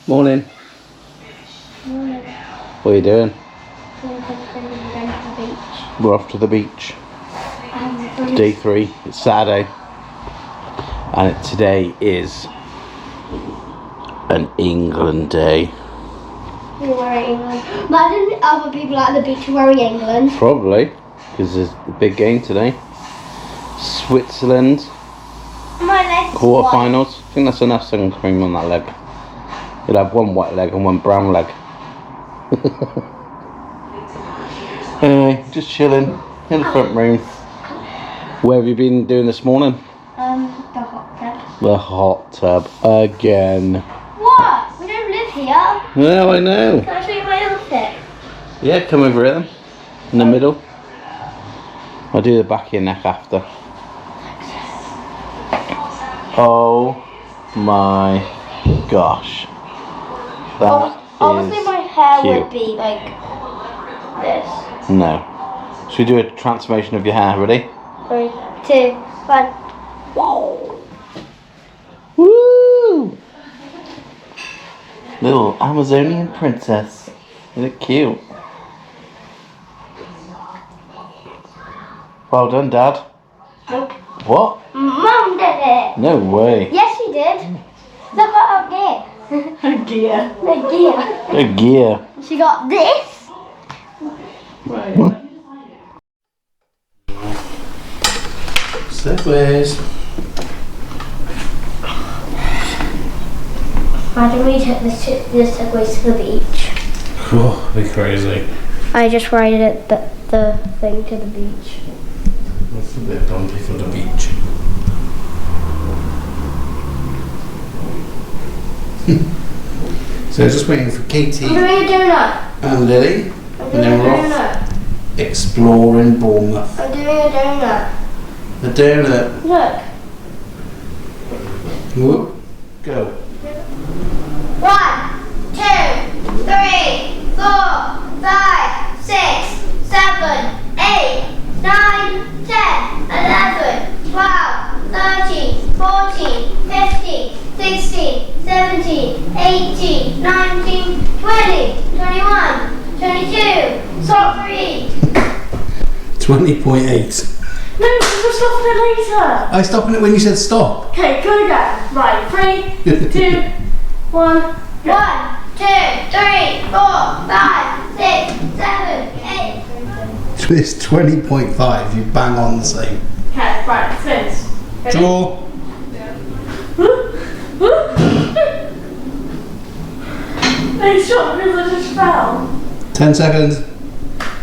Morning. Morning. What are you doing? Going to the beach. We're off to the beach. Day 3. It's Saturday. And today is an England day. You're wearing England. Imagine other people at the beach wearing England. Probably, because there's a big game today. Switzerland. My leg's Quarterfinals. I think that's enough sun cream on that leg. You'll have one white leg and one brown leg. Anyway, just chilling in the front room. Where have you been doing this morning? The hot tub. The hot tub again. What? We don't live here. No, I know. Can I show you my outfit? Yeah, come over here then. In the middle. I'll do the back of your neck after. Oh my gosh. That Obviously is my hair cute. would be like this. No. Should we do a transformation of your hair? Ready? 3, 2, 1. Whoa! Woo! Little Amazonian princess. Isn't it cute? Well done, Dad. Nope. What? Mum did it. No way. Yes, she did. Look at her gear. Her gear. The gear. A gear. She got this. Right. Segways. Imagine we took this segways to the beach. Oh, be crazy. I just ride it the thing to the beach. That's a bit bumpy for the beach. So just waiting for Katie I'm doing a donut. and Lily, I'm and doing then a we're off donut. exploring Bournemouth. I'm doing a donut. The donut. Look. Whoop. Go. 1, 2, 3, 4, 5, 6, 7, 8, 9, 10, 11, 12, 13, 14, 15, 16, 17, 18, 19, 20, 21, 22, stop 3. 20.8. No, because we're stopping it later. I stopping it when you said stop. Okay, go again. Right, 3, 2, 1. 1, 2, 3, 4, 5, 6, 7, 8. It's 20.5. You bang on the same. Okay, right, finish. Ready? Draw. They shot because I just fell. 10 seconds.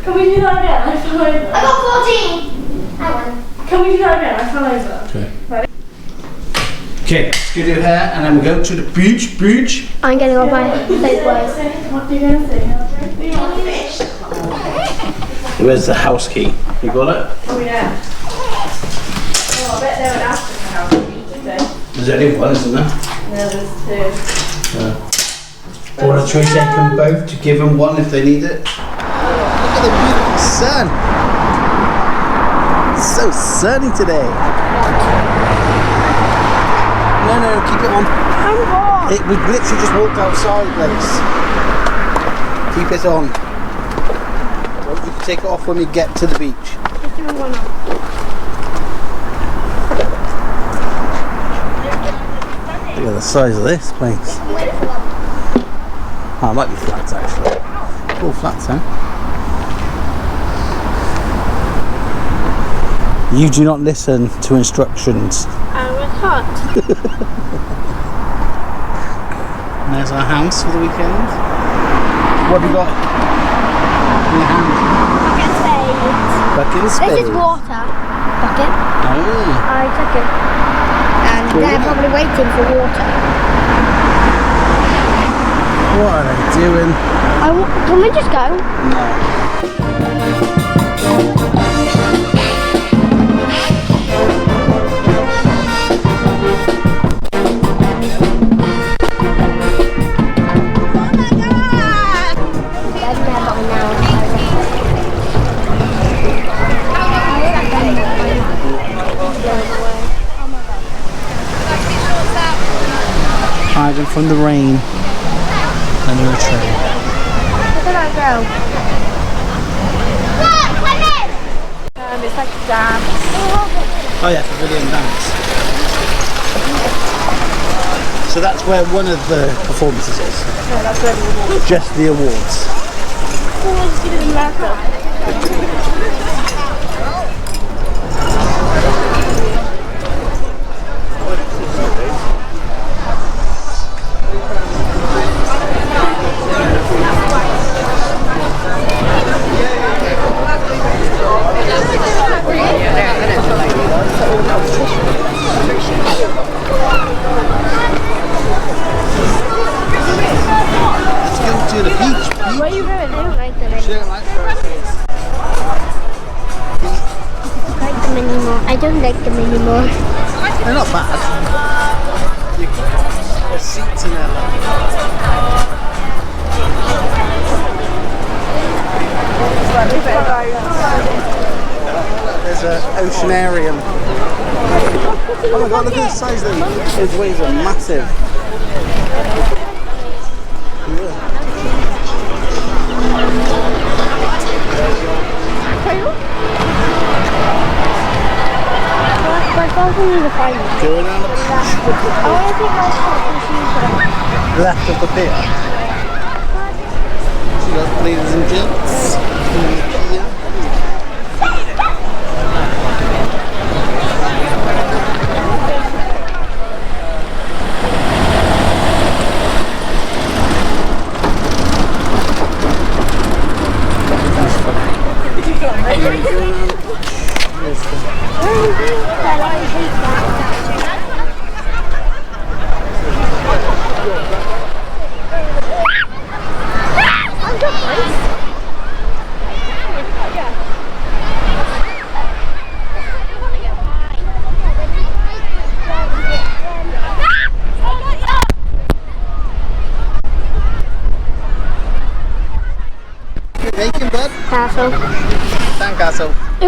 Can we do that again? I fell I over. got 14. Hang on. Can we do that again? I fell over. Okay. Ready? Okay, let's go do hair and then we go to the beach. I'm getting off my What are you going to say? Where's the house key? You got it? Oh, yeah. Oh, I bet they would ask for how to beat today. There's only one, isn't there? No, there's 2. Or should we take them both to give them one if they need it? Look at the beautiful sun. It's so sunny today. No, keep it on. I'm hot. We literally just walked outside, Grace. Keep it on. Well, you can take it off when you get to the beach. Just doing one on. Look at the size of this place. Oh, it might be flats actually. Oh, flats, huh? You do not listen to instructions. I was hot. And there's our house for the weekend. What have you got in your hand? Bucket spade. Bucket and spade. This is water. Bucket. Oh. I took it. And they're probably waiting for water. What are they doing? Can we just go? No. Hiding from the rain. Under a tree. Look at that girl. It's like a dance. Oh yeah, Pavilion dance. So that's where one of the performances is. Yeah, that's where the awards. Just the awards. Let's get it in America. Let's go to the beach. Where are you going? I don't like them She anymore. don't like hurricanes. I don't like them anymore. They're not bad. There's seats in there. There's an oceanarium. Oh my god, look at the size of them. His waves are massive. Going on the beach. Left of the pier. So that's ladies and gents. Here. Making bud? Castle. Sandcastle. They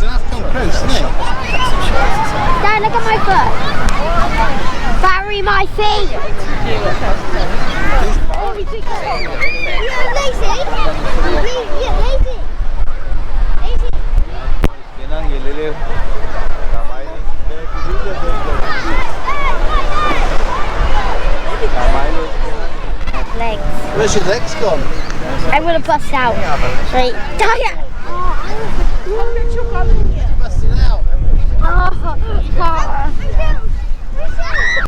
don't have to come close, do they? Dad, look at my foot. Bury my feet. You're lazy. You're lazy. Legs. Where's your legs gone? I'm gonna bust out. Right. Diet. Busting out.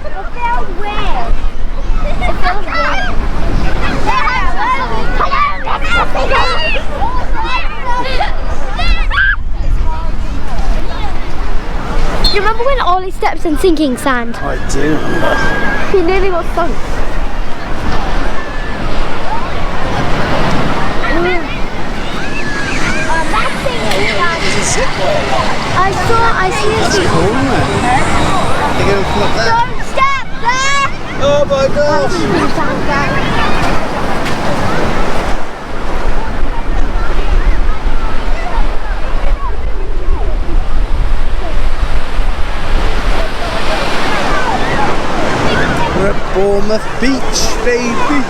It feels weird. It feels weird. Do you remember when Ollie steps in sinking sand? I do remember. He nearly got sunk. I see it. That's cool, isn't it? They're going to come up there. Don't step there! Oh my gosh! We're at Bournemouth Beach, baby!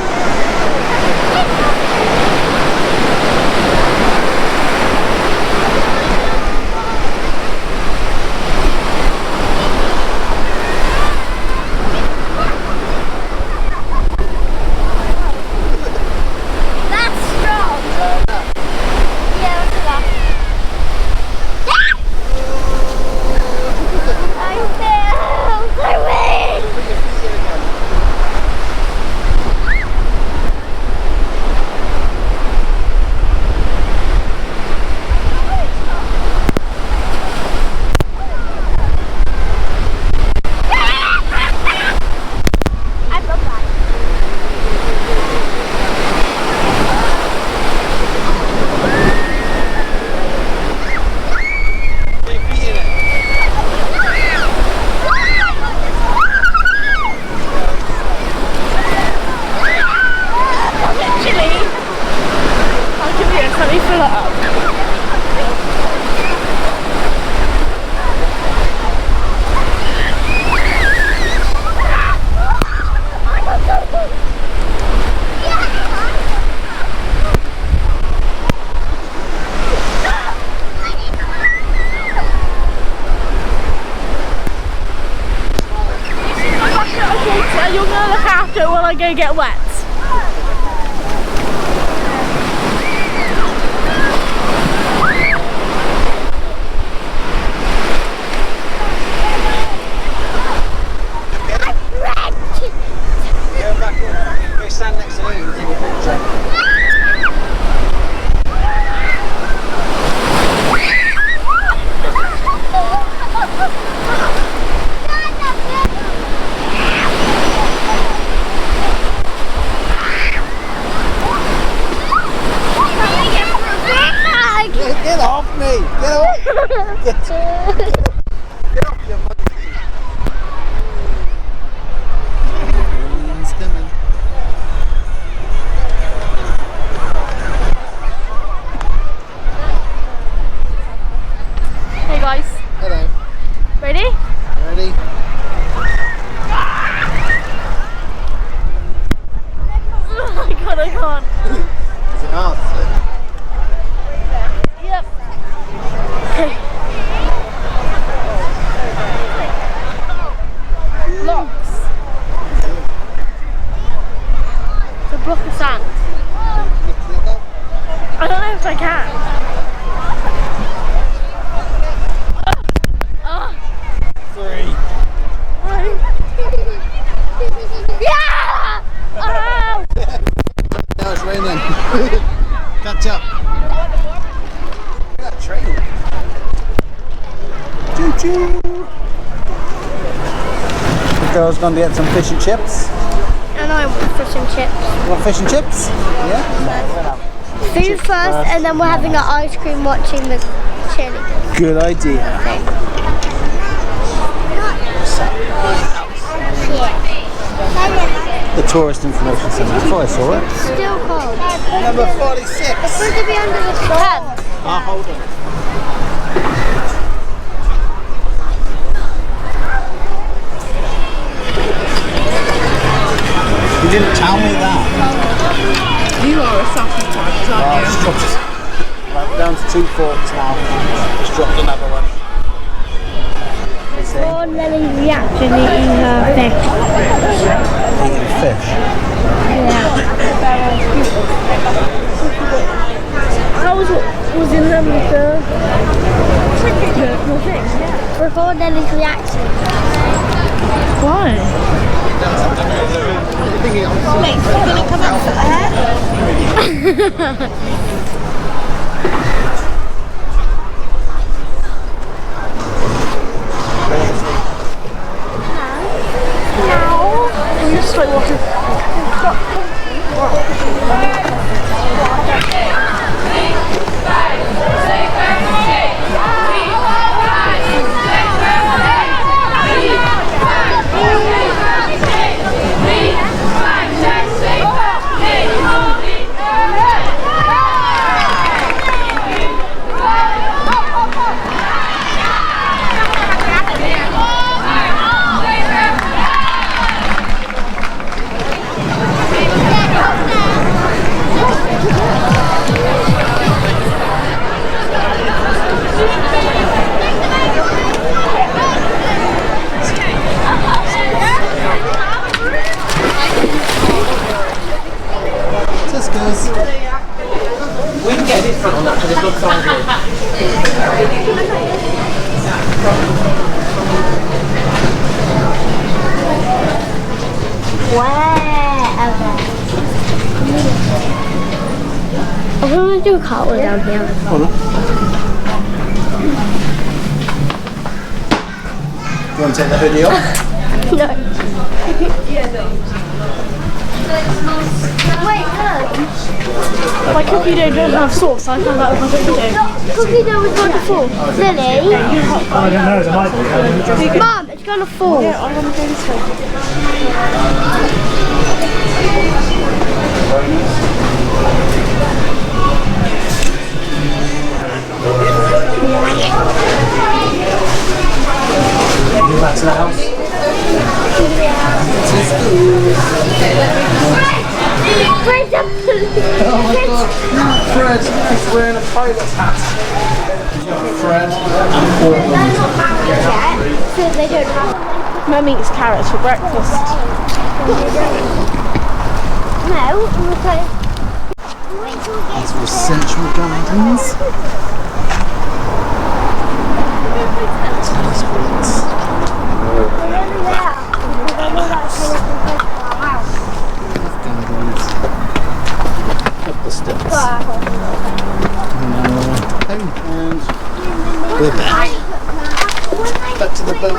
and you're going to look after it while I go get wet. Go back in. Go stand next to me and take a picture. Get off me! Get off! Get off your monkey! He's coming. Hey guys, Hello. ready? Ready? Oh my god, I can't. Is it hard? Yep. Okay. Blocks. It's a block of sand. I don't know if I can. Three. Yeah! Oh! Now it's raining. Catch up. Look at that train. Choo choo. The girl's gone to get some fish and chips. And I want fish and chips. You want fish and chips? Yeah. Food first, and then we're having an ice cream watching the cheerleading. Good idea. The Tourist Information Centre. I thought I saw it. Still cold. Number 46. It's going to be under the tent. Ah, hold on. You didn't tell me that. You are a sausage type, Oh, it's dropped. Right, we're down to 2 forks now. Just dropped another one. Poor Lily's reaction eating her fish. Eating fish. How was in them with the personal thing? Record Lily's reaction. Why? Wait, it's going to come out for her? I'm just like watching. We can get this front on that because it's good size here. I'm going to do a cartwheel down here. Hold on. You want to take the hoodie off? No. Wait, no. My cookie dough doesn't have sauce, so I can't have my cookie dough. Cookie dough is going to fall. Lily? I don't know, it might be. Mum, it's going to fall. Yeah, I want to go this way. Go back to the house. Oh my god, Fred is wearing a pilot's hat. Fred and Portland. So they don't have Mum eats carrots for breakfast. No, it was like... These were Central Gardens. Tennis courts. Up the steps. And we're back. Back to the boat.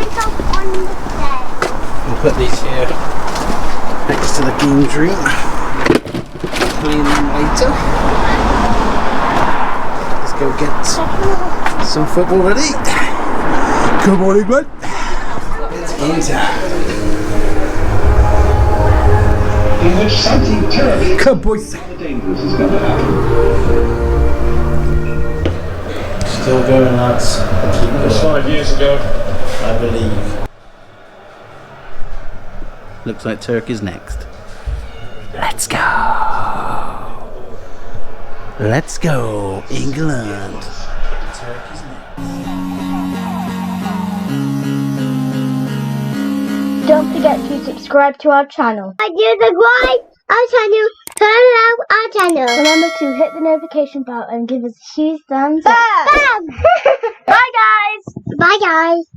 We'll put these here next to the games room. Clean them later. Let's go get some football ready. Good morning, mate. It's game time. In which something terribly Come, boys. dangerous is going to happen. Still going, lads. It was 5 years ago. I believe. Looks like Turkey's next. Let's go. Let's go, England. Turkey's next. Don't forget to subscribe to our channel. I do subscribe our channel. Turn on our channel. Remember to hit the notification bell and give us a huge thumbs up. Bam! Bye guys. Bye guys.